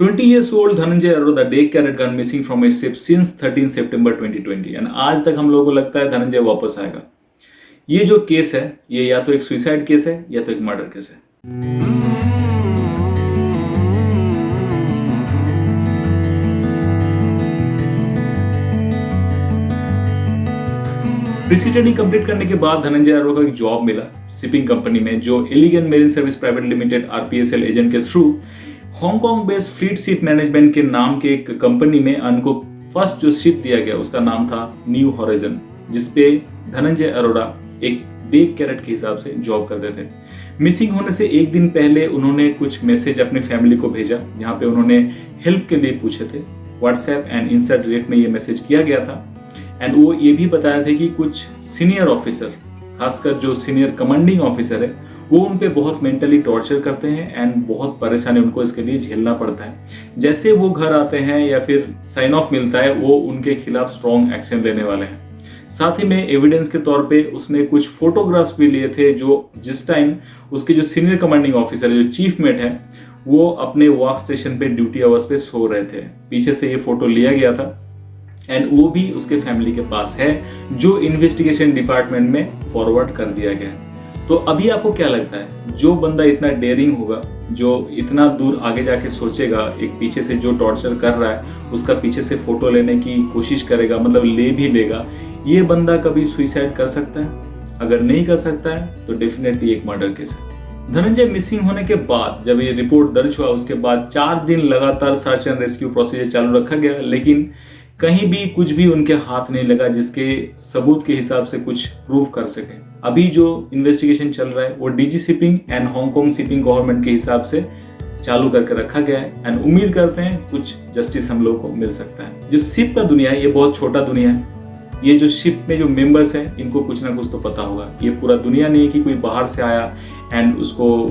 20 years old Dhananjay Arora, the day carrot gone missing from a ship since 13 September 2020 and आज तक हम लोगों को लगता है धनंजय वापस आएगा। ये जो केस है ये या तो एक सुसाइड केस है या तो एक मर्डर केस है। प्री-स्टडी कंप्लीट करने के बाद धनंजय अरोड़ा को एक जॉब मिला शिपिंग कंपनी में, जो elegant marine service private limited RPSL agent के through Hong Kong based fleet ship management के नाम के एक कंपनी में उनको फर्स्ट जो शिप दिया गया उसका नाम था न्यू हॉराइजन, जिसपे धनंजय अरोड़ा एक डे कैरेट के हिसाब से जॉब करते थे। मिसिंग होने से एक दिन पहले उन्होंने कुछ मैसेज अपने फैमिली को भेजा, जहाँ पे उन्होंने हेल्प के लिए पूछे थे। व्हाट्सएप एंड इंस्टा डायरेक्ट में ये मैसेज किया गया था एंड वो ये भी बताया था कि कुछ सीनियर ऑफिसर, खासकर जो सीनियर कमांडिंग ऑफिसर है, वो उन पे बहुत मेंटली टॉर्चर करते हैं एंड बहुत परेशानी उनको इसके लिए झेलना पड़ता है। जैसे वो घर आते हैं या फिर साइन ऑफ मिलता है, वो उनके खिलाफ स्ट्रॉन्ग एक्शन लेने वाले हैं। साथ ही में एविडेंस के तौर पे उसने कुछ फोटोग्राफ्स भी लिए थे, जो जिस टाइम उसके जो सीनियर कमांडिंग ऑफिसर है, जो चीफ मेट है, वो अपने वर्क स्टेशन पे ड्यूटी आवर्स पे सो रहे थे। पीछे से ये फोटो लिया गया था एंड वो भी उसके फैमिली के पास है, जो इन्वेस्टिगेशन डिपार्टमेंट में फॉरवर्ड कर दिया गया है। तो अभी आपको क्या लगता है, जो बंदा इतना डेयरिंग होगा, जो इतना दूर आगे जाके सोचेगा, एक पीछे से जो टॉर्चर कर रहा है उसका पीछे से फोटो लेने की कोशिश करेगा, मतलब ले भी लेगा, ये बंदा कभी सुसाइड कर सकता है? अगर नहीं कर सकता है तो डेफिनेटली एक मर्डर केस है। धनंजय मिसिंग होने के बाद जब ये रिपोर्ट दर्ज हुआ, उसके बाद 4 दिन लगातार सर्च एंड रेस्क्यू प्रोसीजर चालू रखा गया, लेकिन कहीं भी कुछ भी उनके हाथ नहीं लगा जिसके सबूत के हिसाब से कुछ प्रूव कर सके। अभी जो इन्वेस्टिगेशन चल रहा है वो DG shipping and Hong Kong shipping government के हिसाब से चालू करके रखा गया है एंड उम्मीद करते हैं कुछ जस्टिस हम लोगों को मिल सकता है। जो शिप का दुनिया है ये बहुत छोटा दुनिया है। ये जो शिप में जो मेंबर्स हैं इनको कुछ ना कुछ तो पता होगा। ये पूरा दुनिया नहीं है कि कोई बाहर से आया एंड उसको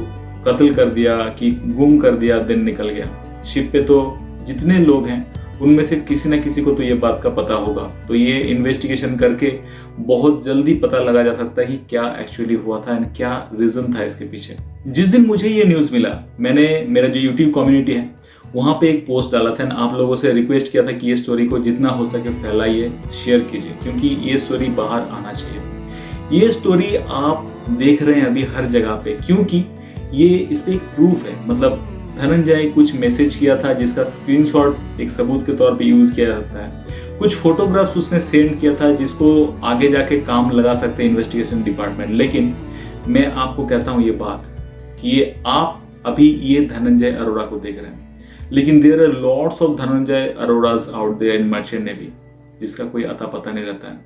कत्ल कर दिया, कि गुम कर दिया, दिन निकल गया। शिप पे तो जितने लोग हैं उनमें से किसी न किसी को तो ये बात का पता होगा। तो ये इन्वेस्टिगेशन करके बहुत जल्दी पता लगा जा सकता है कि क्या एक्चुअली हुआ था एंड क्या रीजन था इसके पीछे। जिस दिन मुझे ये न्यूज़ मिला, मैंने मेरा जो यूट्यूब कम्युनिटी है वहाँ पे एक पोस्ट डाला था एंड आप लोगों से रिक्वेस्ट किया था कि ये स्टोरी को जितना हो सके फैलाइए, शेयर कीजिए, क्योंकि ये स्टोरी बाहर आना चाहिए। ये स्टोरी आप देख रहे हैं अभी हर जगह पे, क्योंकि ये इस पे एक प्रूफ है। मतलब धनंजय कुछ मैसेज किया था जिसका स्क्रीनशॉट एक सबूत के तौर पे यूज किया जाता है। कुछ फोटोग्राफ्स उसने सेंड किया था जिसको आगे जाके काम लगा सकते हैं इन्वेस्टिगेशन डिपार्टमेंट। लेकिन मैं आपको कहता हूँ ये बात कि ये आप अभी ये धनंजय अरोड़ा को देख रहे हैं, लेकिन there are lots of Dhananjay Aroras out there in merchant navy जिसका कोई अता पता नहीं रहता है।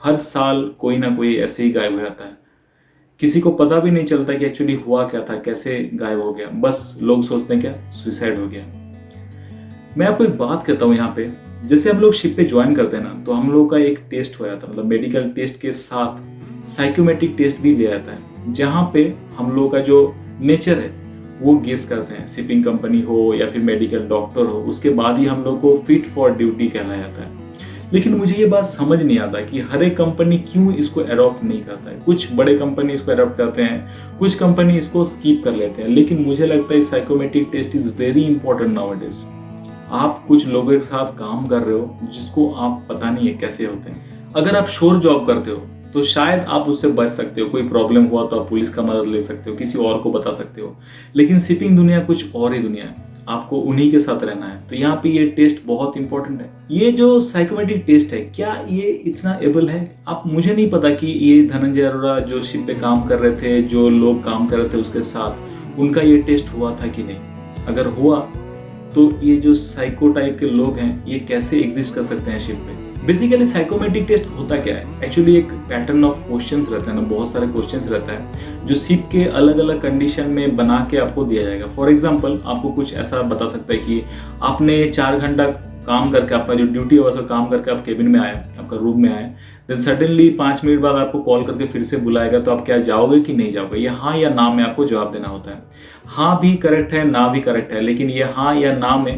हर साल कोई ना कोई ऐसे ही गायब हो जाता है, किसी को पता भी नहीं चलता कि एक्चुअली हुआ क्या था, कैसे गायब हो गया। बस लोग सोचते हैं क्या सुसाइड हो गया। मैं आपको एक बात कहता हूँ यहाँ पे, जैसे हम लोग शिप पे ज्वाइन करते हैं ना, तो हम लोग का एक टेस्ट हो जाता है, मतलब मेडिकल टेस्ट के साथ साइकोमेट्रिक टेस्ट भी लिया जाता है, जहाँ पे हम लोग का जो नेचर है वो गेस करते हैं। शिपिंग कंपनी हो या फिर मेडिकल डॉक्टर हो, उसके बाद ही हम लोग को फिट फॉर ड्यूटी कहलाया जाता है। लेकिन मुझे ये बात समझ नहीं आता कि हर एक कंपनी क्यों इसको अडॉप्ट नहीं करता है। कुछ बड़े कंपनी इसको अडॉप्ट करते हैं, कुछ कंपनी इसको स्किप कर लेते हैं, लेकिन मुझे लगता है psychometric test is very important nowadays. आप कुछ लोगों के साथ काम कर रहे हो जिसको आप पता नहीं है कैसे होते हैं। अगर आप श्योर जॉब करते हो तो शायद आप उससे बच सकते हो, कोई प्रॉब्लम हुआ तो आप पुलिस का मदद ले सकते हो, किसी और को बता सकते हो। लेकिन शिपिंग दुनिया कुछ और ही दुनिया है, आपको उन्हीं के साथ रहना है। तो यहाँ पे ये टेस्ट बहुत इंपॉर्टेंट है। ये जो साइकोमेट्रिक टेस्ट है, क्या ये इतना एबल है? आप, मुझे नहीं पता कि ये धनंजय अरोड़ा जो शिप पे काम कर रहे थे, जो लोग काम कर रहे थे उसके साथ, उनका ये टेस्ट हुआ था कि नहीं। अगर हुआ तो ये जो साइको टाइप के लोग हैं ये कैसे एग्जिस्ट कर सकते हैं शिप पे। बेसिकली साइकोमेट्रिक टेस्ट होता क्या है? एक्चुअली एक पैटर्न ऑफ क्वेश्चंस रहता है ना, बहुत सारे क्वेश्चंस रहता है जो शिप के अलग अलग कंडीशन में बना के आपको दिया जाएगा। फॉर एग्जांपल आपको कुछ ऐसा बता सकता है कि आपने 4 घंटा काम करके, अपना जो ड्यूटी अवर्स का काम करके आप केबिन में आए, आपका रूम में आए, देन सडनली 5 मिनट बाद आपको कॉल करके फिर से बुलाएगा, तो आप क्या जाओगे कि नहीं जाओगे? ये हाँ या ना में आपको जवाब देना होता है। हाँ भी करेक्ट है, ना भी करेक्ट है, लेकिन ये हाँ या ना में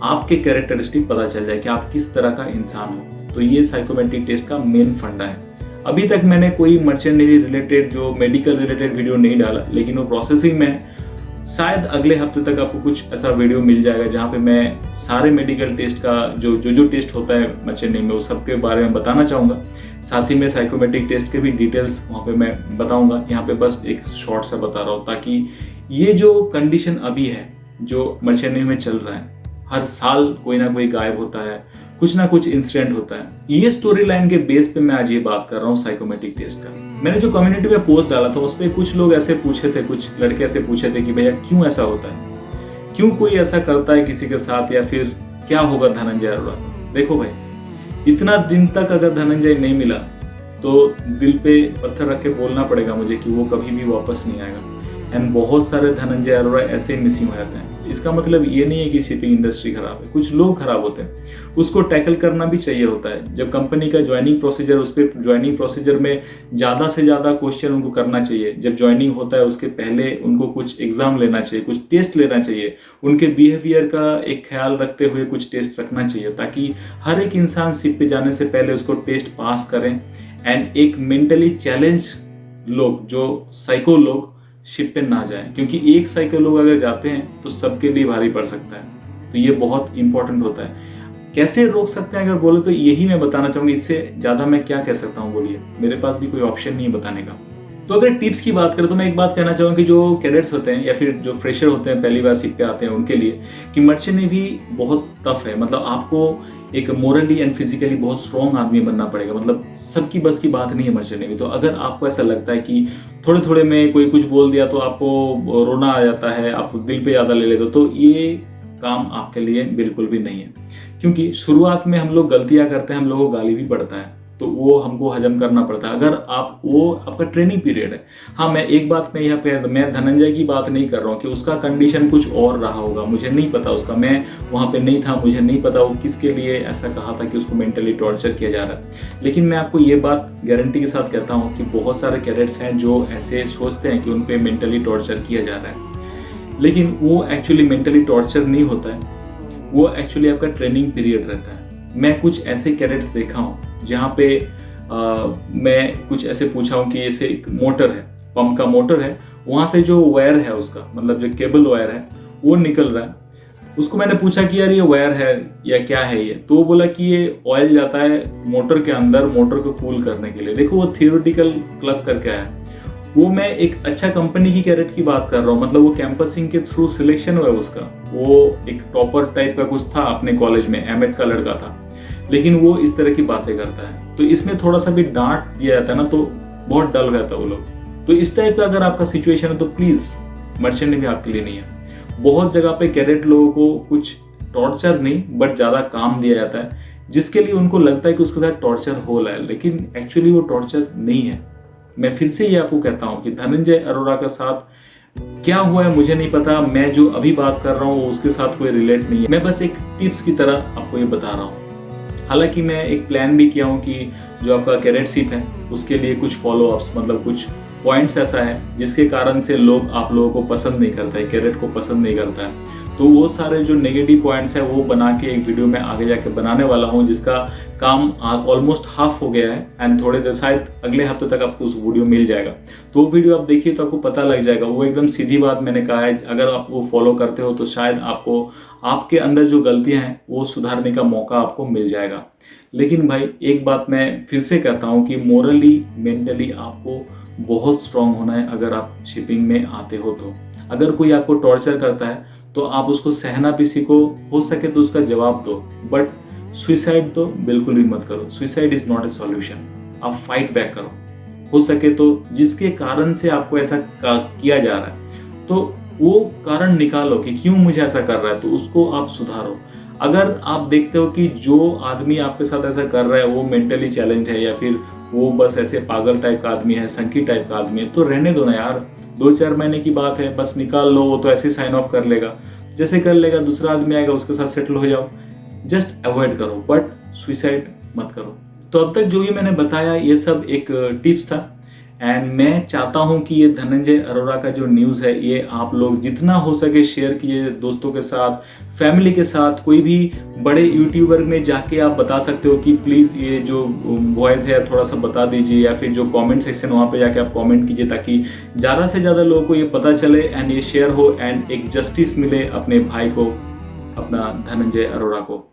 आपके कैरेक्टरिस्टिक पता चल जाए कि आप किस तरह का इंसान हो। तो ये साइकोमेट्रिक टेस्ट का मेन फंडा है। अभी तक मैंने कोई मर्चेंट नेवी रिलेटेड, जो मेडिकल रिलेटेड वीडियो नहीं डाला, लेकिन वो प्रोसेसिंग में है। शायद अगले हफ्ते तक आपको कुछ ऐसा वीडियो मिल जाएगा जहाँ पे मैं सारे मेडिकल टेस्ट का जो टेस्ट होता है मर्चेंट नेवी में वो सबके बारे में बताना चाहूँगा। साथ ही में साइकोमेट्रिक टेस्ट के भी डिटेल्स वहाँ पे मैं बताऊँगा। यहाँ पे बस एक शॉर्ट सा बता रहा हूँ ताकि ये जो कंडीशन अभी है जो मर्चेंट नेवी में चल रहा है, हर साल कोई ना कोई गायब होता है, कुछ ना कुछ इंसिडेंट होता है, ये स्टोरी लाइन के बेस पे मैं आज ये बात कर रहा हूँ साइकोमेट्रिक टेस्ट का। मैंने जो कम्युनिटी में पोस्ट डाला था उस पर कुछ लोग ऐसे पूछे थे, कुछ लड़के ऐसे पूछे थे कि भैया क्यों ऐसा होता है, क्यों कोई ऐसा करता है किसी के साथ, या फिर क्या होगा धनंजय अरोड़ा। देखो भाई, इतना दिन तक अगर धनंजय नहीं मिला तो दिल पे पत्थर रख के बोलना पड़ेगा मुझे कि वो कभी भी वापस नहीं आएगा। एंड बहुत सारे धनंजय अरोड़ा ऐसे ही मिसिंग हो जाते हैं। इसका मतलब ये नहीं है कि शिपिंग इंडस्ट्री खराब है, कुछ लोग खराब होते हैं, उसको टैकल करना भी चाहिए होता है। जब कंपनी का ज्वाइनिंग प्रोसीजर, उस पर ज्वाइनिंग प्रोसीजर में ज़्यादा से ज़्यादा क्वेश्चन उनको करना चाहिए। जब ज्वाइनिंग होता है उसके पहले उनको कुछ एग्जाम लेना चाहिए, कुछ टेस्ट लेना चाहिए, उनके बिहेवियर का एक ख्याल रखते हुए कुछ टेस्ट रखना चाहिए ताकि हर एक इंसान शिप पे जाने से पहले उसको टेस्ट पास करें। एंड एक मेंटली चैलेंज लोग, जो साइको लोग शिप पे ना जाएं, क्योंकि एक साइको लोग अगर जाते हैं तो सबके लिए भारी पड़ सकता है। तो ये बहुत इंपॉर्टेंट होता है। कैसे रोक सकते हैं अगर बोले तो यही मैं बताना चाहूँगी। इससे ज़्यादा मैं क्या कह सकता हूँ, बोलिए, मेरे पास भी कोई ऑप्शन नहीं है बताने का। तो अगर टिप्स की बात करें तो मैं एक बात कहना चाहूँगा कि जो कैडेट्स होते हैं या फिर जो फ्रेशर होते हैं, पहली बार शिप पे आते हैं, उनके लिए कि मर्चेंट नेवी बहुत टफ है। मतलब आपको एक मोरली एंड फिजिकली बहुत स्ट्रॉन्ग आदमी बनना पड़ेगा। मतलब सबकी बस की बात नहीं है मर्चेंट नेवी। तो अगर आपको ऐसा लगता है कि थोड़े थोड़े में कोई कुछ बोल दिया तो आपको रोना आ जाता है, आप दिल पे ज़्यादा ले लेते हो, तो ये काम आपके लिए बिल्कुल भी नहीं है। क्योंकि शुरुआत में हम लोग गलतियाँ करते हैं, हम लोगों को गाली भी पड़ता है, तो वो हमको हजम करना पड़ता है। अगर आप वो आपका ट्रेनिंग पीरियड है। हाँ, मैं एक बात में यहाँ पे, मैं धनंजय की बात नहीं कर रहा हूँ कि उसका कंडीशन कुछ और रहा होगा, मुझे नहीं पता उसका, मैं वहाँ पे नहीं था, मुझे नहीं पता वो किसके लिए ऐसा कहा था कि उसको मेंटली टॉर्चर किया जा रहा है। लेकिन मैं आपको ये बात गारंटी के साथ कहता हूँ कि बहुत सारे कैडेट्स हैं जो ऐसे सोचते हैं कि उन पर मेंटली टॉर्चर किया जा रहा है, लेकिन वो एक्चुअली मेंटली टॉर्चर नहीं होता है, वो एक्चुअली आपका ट्रेनिंग पीरियड रहता है। मैं कुछ ऐसे कैडेट्स देखा हूँ जहाँ पे मैं कुछ ऐसे पूछा हूँ कि जैसे एक मोटर है, पंप का मोटर है, वहाँ से जो वायर है उसका, मतलब जो केबल वायर है वो निकल रहा है। उसको मैंने पूछा कि यार ये वायर है या क्या है ये, तो वो बोला कि ये ऑयल जाता है मोटर के अंदर, मोटर को कूल करने के लिए। देखो वो थियोरेटिकल क्लास करके आया। वो मैं एक अच्छा कंपनी की कैडेट की बात कर रहा हूँ, मतलब वो कैंपसिंग के थ्रू सिलेक्शन हुआ उसका, वो एक टॉपर टाइप का कुछ था अपने कॉलेज में, एमएड का लड़का था, लेकिन वो इस तरह की बातें करता है। तो इसमें थोड़ा सा भी डांट दिया जाता है ना तो बहुत डल गया था वो लोग। तो इस टाइप का अगर आपका सिचुएशन है तो प्लीज मर्चेंट नेवी आपके लिए नहीं है। बहुत जगह पे कैडेट लोगों को कुछ टॉर्चर नहीं बट ज्यादा काम दिया जाता है, जिसके लिए उनको लगता है कि उसके साथ टॉर्चर हो रहा है, लेकिन एक्चुअली वो टॉर्चर नहीं है। मैं फिर से ये आपको कहता हूँ कि धनंजय अरोड़ा का साथ क्या हुआ है मुझे नहीं पता, मैं जो अभी बात कर रहा हूँ उसके साथ कोई रिलेट नहीं है, मैं बस एक टिप्स की तरह आपको ये बता रहा हूँ। हालांकि मैं एक प्लान भी किया हूँ कि जो आपका कैडेटशिप है उसके लिए कुछ फॉलोअप्स, मतलब कुछ पॉइंट्स ऐसा है जिसके कारण से लोग आप लोगों को पसंद नहीं करता है, कैडेट को पसंद नहीं करता है। तो वो सारे जो नेगेटिव पॉइंट्स है वो बना के एक वीडियो में आगे जाके बनाने वाला हूँ, जिसका काम ऑलमोस्ट हाफ हो गया है एंड थोड़े देर शायद अगले हफ्ते तक आपको उस वीडियो मिल जाएगा। तो वो वीडियो आप देखिए तो आपको पता लग जाएगा। वो एकदम सीधी बात मैंने कहा है, अगर आप वो फॉलो करते हो तो शायद आपको आपके अंदर जो गलतियां हैं वो सुधारने का मौका आपको मिल जाएगा। लेकिन भाई एक बात मैं फिर से कहता हूँ कि मोरली मेंटली आपको बहुत स्ट्रांग होना है अगर आप शिपिंग में आते हो। तो अगर कोई आपको टॉर्चर करता है तो आप उसको सहना भी सीखो, हो सके तो उसका जवाब दो, बट सुइसाइड तो बिल्कुल भी मत करो। Suicide is not a solution. आप फाइट बैक करो, हो सके तो जिसके कारण से आपको ऐसा किया जा रहा है तो वो कारण निकालो कि क्यों मुझे ऐसा कर रहा है, तो उसको आप सुधारो। अगर आप देखते हो कि जो आदमी आपके साथ ऐसा कर रहा है वो मेंटली चैलेंज है या फिर वो बस ऐसे पागल टाइप का आदमी है, संकी टाइप का आदमी है, तो रहने दो ना यार, 2-4 महीने की बात है, बस निकाल लो। वो तो ऐसे साइन ऑफ कर लेगा, जैसे कर लेगा, दूसरा आदमी आएगा उसके साथ सेटल हो जाओ। जस्ट अवॉइड करो बट सुइसाइड मत करो। तो अब तक जो ये मैंने बताया ये सब एक टिप्स था एंड मैं चाहता हूं कि ये धनंजय अरोड़ा का जो न्यूज़ है ये आप लोग जितना हो सके शेयर कीजिए दोस्तों के साथ, फैमिली के साथ। कोई भी बड़े यूट्यूबर में जाके आप बता सकते हो कि प्लीज़ ये जो वॉइस है थोड़ा सा बता दीजिए, या फिर जो कमेंट सेक्शन वहाँ पे जाके आप कमेंट कीजिए ताकि ज़्यादा से ज़्यादा लोगों को ये पता चले एंड ये शेयर हो एंड एक जस्टिस मिले अपने भाई को, अपना धनंजय अरोड़ा को।